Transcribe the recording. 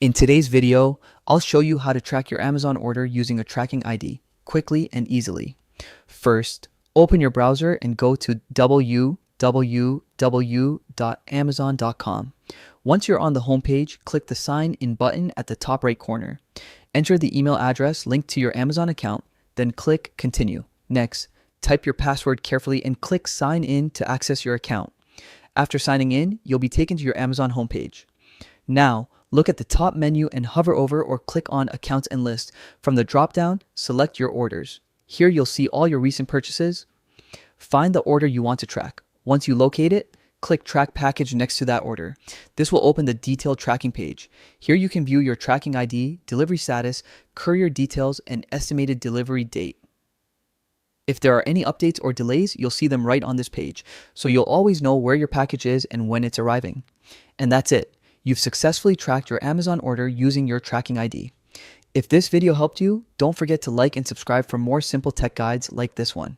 In today's video, I'll show you how to track your Amazon order using a tracking ID quickly and easily. First, open your browser and go to www.amazon.com. Once you're on the homepage, click the Sign In button at the top right corner. Enter the email address linked to your Amazon account, then click Continue. Next, type your password carefully and click Sign In to access your account. After signing in, you'll be taken to your Amazon homepage. Now, look at the top menu and hover over or click on Accounts and List. From the drop-down, select your orders. Here you'll see all your recent purchases. Find the order you want to track. Once you locate it, click Track Package next to that order. This will open the detailed tracking page. Here you can view your tracking ID, delivery status, courier details, and estimated delivery date. If there are any updates or delays, you'll see them right on this page, so you'll always know where your package is and when it's arriving. And that's it. You've successfully tracked your Amazon order using your tracking ID. If this video helped you, don't forget to like and subscribe for more simple tech guides like this one.